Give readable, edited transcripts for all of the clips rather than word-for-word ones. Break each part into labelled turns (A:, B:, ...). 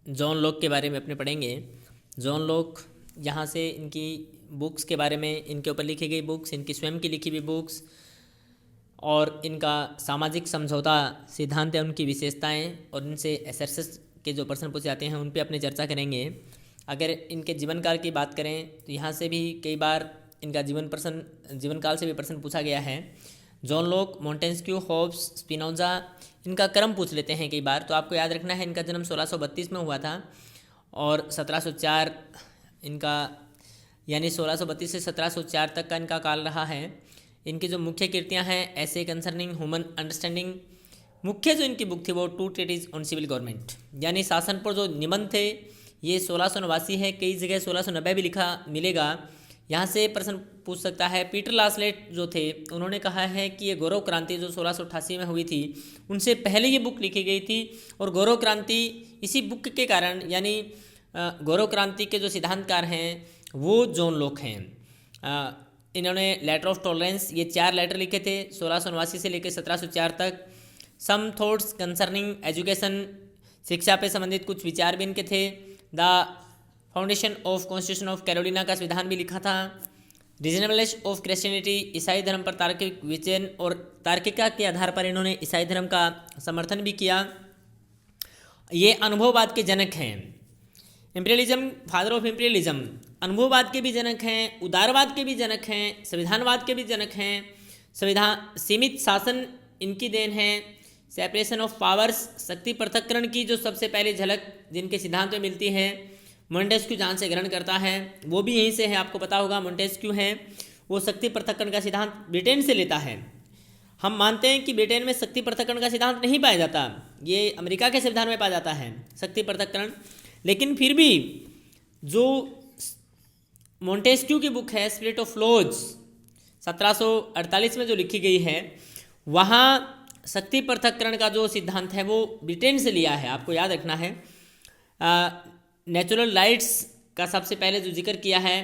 A: John Locke के बारे में अपने पढ़ेंगे। जॉन लॉक, यहाँ से इनकी बुक्स के बारे में, इनके ऊपर लिखी गई बुक्स, इनकी स्वयं की लिखी हुई बुक्स और इनका सामाजिक समझौता सिद्धांत है, उनकी विशेषताएं और इनसे एसएसएस के जो प्रश्न पूछे जाते हैं उन पे अपने चर्चा करेंगे। अगर इनके जीवन काल की बात करें तो यहाँ से भी कई बार इनका जीवन काल से भी प्रश्न पूछा गया है। John Locke, Montesquieu, Hobbes, Spinoza, इनका क्रम पूछ लेते हैं कई बार। तो आपको याद रखना है इनका जन्म 1632 में हुआ था और 1704 इनका, यानी 1632 से 1704 तक का इनका काल रहा है। इनकी जो मुख्य कृतियां हैं, ऐसे कंसर्निंग ह्यूमन अंडरस्टैंडिंग, मुख्य जो इनकी बुक थी वो 2 ट्रीटीज ऑन सिविल गवर्नमेंट, यानी शासन पर जो निबंध थे, ये 1689 है। कई जगह 1690 भी लिखा मिलेगा। यहाँ से प्रश्न पूछ सकता है। पीटर लासलेट जो थे उन्होंने कहा है कि ये गौरव क्रांति जो 1688 में हुई थी उनसे पहले ये बुक लिखी गई थी और गौरव क्रांति इसी बुक के कारण, यानी गौरव क्रांति के जो सिद्धांतकार हैं वो जॉन लॉक हैं। इन्होंने लेटर ऑफ टॉलरेंस, ये 4 लेटर लिखे थे 1689 से लेकर 1704 तक। सम थॉट्स कंसर्निंग एजुकेशन, शिक्षा पे संबंधित कुछ विचार भी इनके थे। The foundation of constitution of Carolina का संविधान भी लिखा था। रीजनेबलनेस ऑफ क्रिश्चियनिटी, ईसाई धर्म पर तार्किक विचयन और तार्किकता के आधार पर इन्होंने ईसाई धर्म का समर्थन भी किया। ये अनुभववाद के जनक हैं। इम्पीरियलिज्म, फादर ऑफ इम्पीरियलिज्म, अनुभववाद के भी जनक हैं, उदारवाद के भी जनक हैं, संविधानवाद के भी जनक हैं। संविधान, सीमित शासन इनकी देन है। सेपरेशन ऑफ पावर्स, शक्ति पृथक्करण की जो सबसे पहले झलक जिनके सिद्धांत में मिलती है मोंटेस्क्यू जहाँ से ग्रहण करता है वो भी यहीं से है, आपको पता होगा। मोंटेस्क्यू है वो शक्ति पृथक्करण का सिद्धांत ब्रिटेन से लेता है। हम मानते हैं कि ब्रिटेन में शक्ति पृथक्करण का सिद्धांत नहीं पाया जाता, ये अमेरिका के संविधान में पाया जाता है शक्ति पृथक्करण। लेकिन फिर भी जो मोंटेस्क्यू की बुक है स्पिरिट ऑफ लॉज 1748 में जो लिखी गई है, वहाँ शक्ति पृथक्करण का जो सिद्धांत है वो ब्रिटेन से लिया है, आपको याद रखना है। नेचुरल राइट्स का सबसे पहले जो जिक्र किया है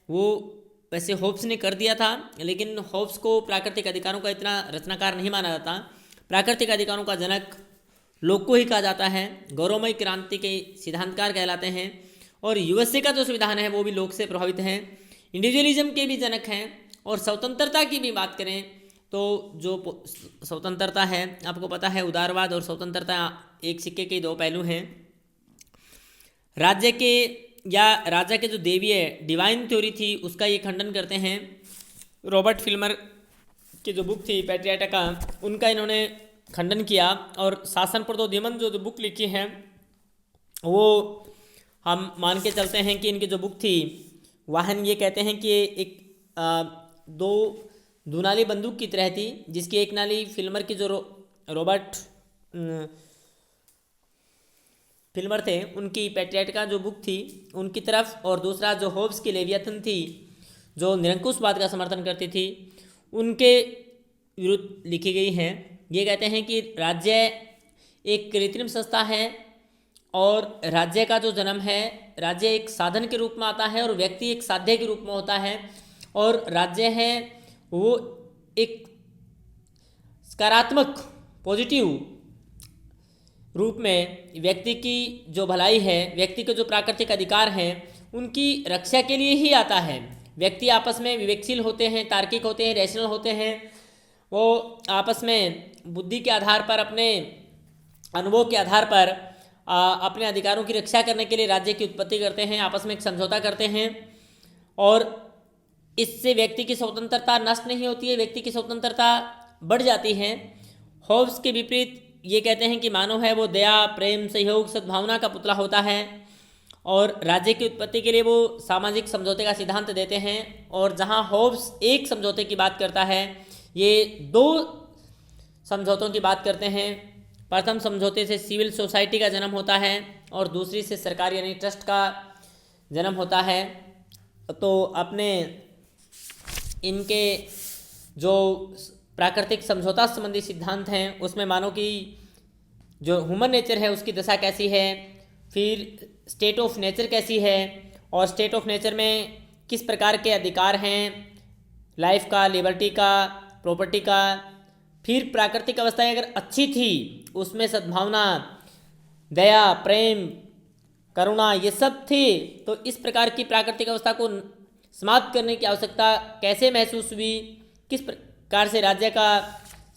A: वो वैसे होब्स ने कर दिया था, लेकिन होब्स को प्राकृतिक अधिकारों का इतना रचनाकार नहीं माना जाता। प्राकृतिक अधिकारों का जनक लोक को ही कहा जाता है, गौरवमयी क्रांति के सिद्धांतकार कहलाते हैं। और यूएसए का जो संविधान है वो भी लोक से प्रभावित है। इंडिविजुअलिज्म के भी जनक हैं। और स्वतंत्रता की भी बात करें तो जो स्वतंत्रता है, आपको पता है उदारवाद और स्वतंत्रता एक सिक्के के 2 पहलू हैं। राज्य के या राजा के जो देवीय डिवाइन थ्योरी थी उसका ये खंडन करते हैं। रॉबर्ट फिल्मर की जो बुक थी पैट्रियाटा, उनका इन्होंने खंडन किया। और शासन पर तो दिमन जो बुक लिखी है वो हम मान के चलते हैं कि इनकी जो बुक थी वाहन, ये कहते हैं कि एक 2 दुनाली बंदूक की तरह थी, जिसकी एक नाली फिल्मर की जो रॉबर्ट फिल्मर थे उनकी पैट्रियाटा जो बुक थी उनकी तरफ, और दूसरा जो होब्स की लेवियथन थी जो निरंकुशवाद का समर्थन करती थी उनके विरुद्ध लिखी गई है। ये कहते हैं कि राज्य एक कृत्रिम संस्था है और राज्य का जो जन्म है, राज्य एक साधन के रूप में आता है और व्यक्ति एक साध्य के रूप में होता है। और राज्य है वो एक सकारात्मक पॉजिटिव रूप में व्यक्ति की जो भलाई है, व्यक्ति के जो प्राकृतिक अधिकार हैं उनकी रक्षा के लिए ही आता है। व्यक्ति आपस में विवेकशील होते हैं, तार्किक होते हैं, रैशनल होते हैं। वो आपस में बुद्धि के आधार पर, अपने अनुभव के आधार पर अपने अधिकारों की रक्षा करने के लिए राज्य की उत्पत्ति करते हैं, आपस में एक समझौता करते हैं। और इससे व्यक्ति की स्वतंत्रता नष्ट नहीं होती है, व्यक्ति की स्वतंत्रता बढ़ जाती है। होब्स के विपरीत ये कहते हैं कि मानव है वो दया, प्रेम, सहयोग, सद्भावना का पुतला होता है। और राज्य की उत्पत्ति के लिए वो सामाजिक समझौते का सिद्धांत देते हैं। और जहाँ होब्स एक समझौते की बात करता है, ये 2 समझौतों की बात करते हैं। प्रथम समझौते से सिविल सोसाइटी का जन्म होता है और दूसरी से सरकार यानी ट्रस्ट का जन्म होता है। तो अपने इनके जो प्राकृतिक समझौता संबंधी सिद्धांत हैं उसमें मानो कि जो ह्यूमन नेचर है उसकी दशा कैसी है, फिर स्टेट ऑफ नेचर कैसी है और स्टेट ऑफ नेचर में किस प्रकार के अधिकार हैं, लाइफ का, लिबर्टी का, प्रॉपर्टी का। फिर प्राकृतिक अवस्थाएं अगर अच्छी थी उसमें सद्भावना, दया, प्रेम, करुणा, ये सब थे। तो इस प्रकार की प्राकृतिक अवस्था को समाप्त करने की आवश्यकता कैसे महसूस हुई, किस प्रकार से राज्य का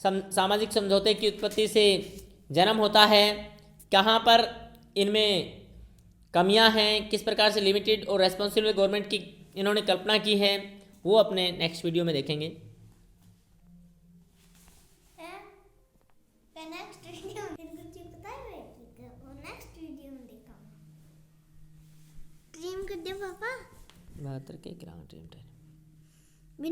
A: सामाजिक समझौते की उत्पत्ति से जन्म होता है, कहाँ पर इनमें कमियां हैं, किस प्रकार से लिमिटेड और रेस्पॉन्सिबल गवर्नमेंट की इन्होंने कल्पना की है, वो अपने नेक्स्ट वीडियो में देखेंगे।
B: नेक्स्ट वीडियो पता है वो नेक्स्ट वीडियो में देखा ड्रीम कर दे पापा
A: 72 के ग्राम ड्रीम टाइम।